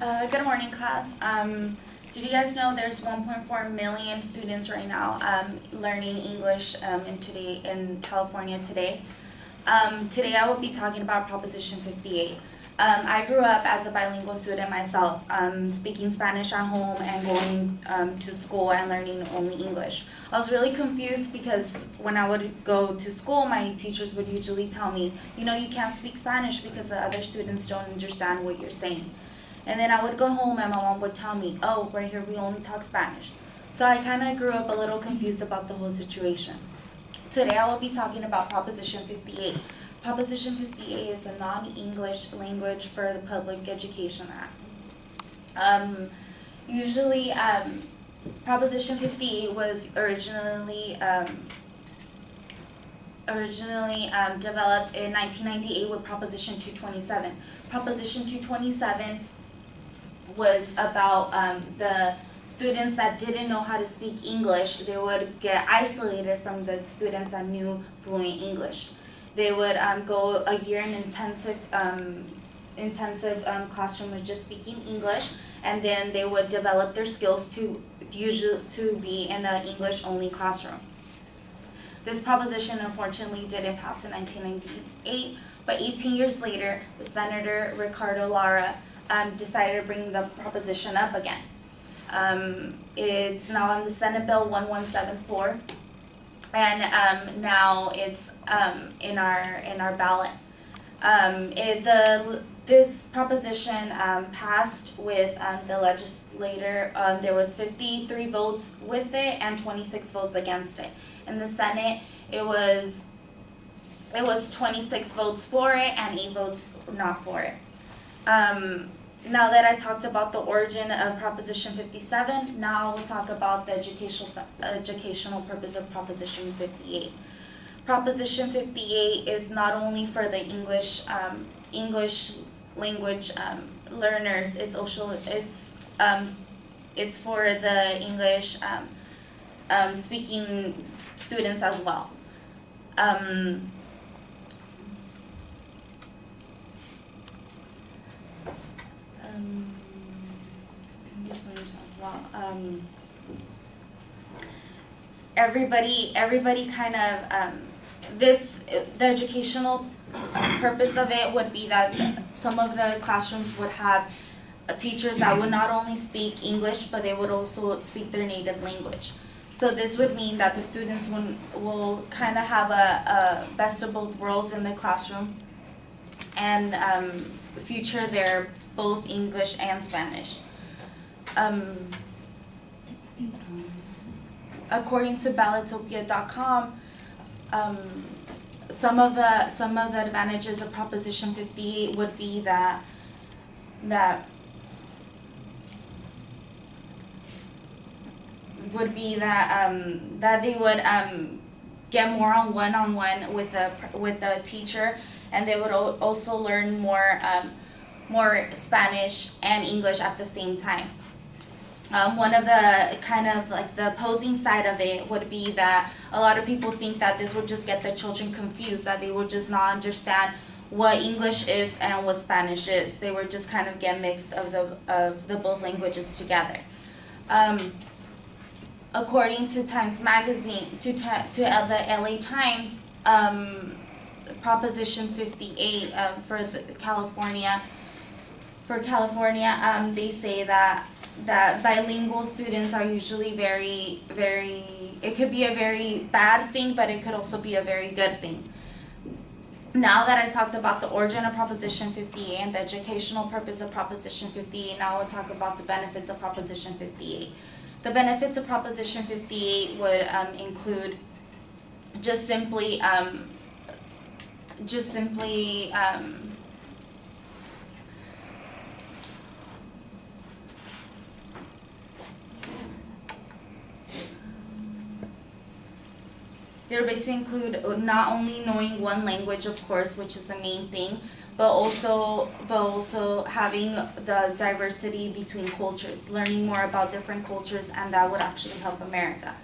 Good morning, class. Did you guys know there's 1.4 million students right now learning English in California today? Today I will be talking about Proposition 58. I grew up as a bilingual student myself, speaking Spanish at home and going to school and learning only English. I was really confused because when I would go to school, my teachers would usually tell me, you can't speak Spanish because the other students don't understand what you're saying. And then I would go home and my mom would tell me, oh, right here we only talk Spanish. So I kind of grew up a little confused about the whole situation. Today I will be talking about Proposition 58. Proposition 58 is a non-English language for the Public Education Act. Usually, Proposition 58 was originally developed in 1998 with Proposition 227. Proposition 227 was about the students that didn't know how to speak English. They would get isolated from the students that knew fluent English. They would go a year in intensive classroom with just speaking English, and then they would develop their skills to be in an English-only classroom. This proposition unfortunately didn't pass in 1998, but 18 years later, the Senator Ricardo Lara decided to bring the proposition up again. It's now on the Senate Bill 1174, and now it's in our ballot. This proposition passed with the legislator. There was 53 votes with it and 26 votes against it. In the Senate, it was 26 votes for it and 8 votes not for it. Now that I talked about the origin of Proposition 57, now we'll talk about the educational purpose of Proposition 58. Proposition 58 is not only for the English language learners. It's for the English speaking students as well. English learners as well. Everybody kind of the educational purpose of it would be that some of the classrooms would have teachers that would not only speak English, but they would also speak their native language. So this would mean that the students will kind of have a best of both worlds in the classroom, and future they're both English and Spanish. According to Ballotopia.com, some of the advantages of Proposition 58 would be that they would get more on one-on-one with the teacher, and they would also learn more Spanish and English at the same time. One of the kind of like the opposing side of it would be that a lot of people think that this would just get the children confused, that they would just not understand what English is and what Spanish is. They would just kind of get mixed of the both languages together. According to Times Magazine, to the LA Times, Proposition 58 for California, they say that bilingual students are usually very, it could be a very bad thing, but it could also be a very good thing. Now that I talked about the origin of Proposition 58 and the educational purpose of Proposition 58, now we'll talk about the benefits of Proposition 58. The benefits of Proposition 58 would include just simply they basically include not only knowing one language, of course, which is the main thing, but also having the diversity between cultures, learning more about different cultures, and that would actually help America.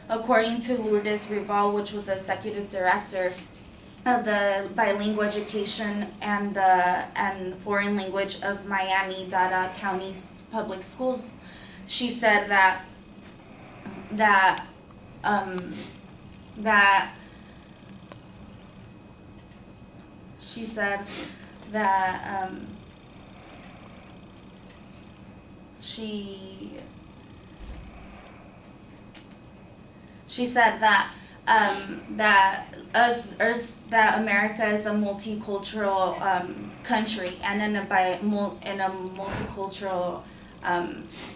According to Lourdes Rival, which was the executive director of the bilingual education and foreign language of Miami-Dade County Public Schools. She said that that she said that she said that that America is a multicultural country and in a multicultural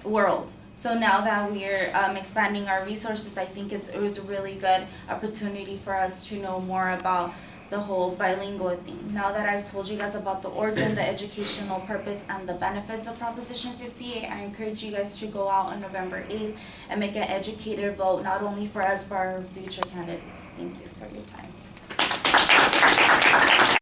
world. So now that we're expanding our resources, I think it was a really good opportunity for us to know more about the whole bilingual thing. Now that I've told you guys about the origin, the educational purpose, and the benefits of Proposition 58, I encourage you guys to go out on November 8th and make an educated vote, not only for us, but our future candidates. Thank you for your time.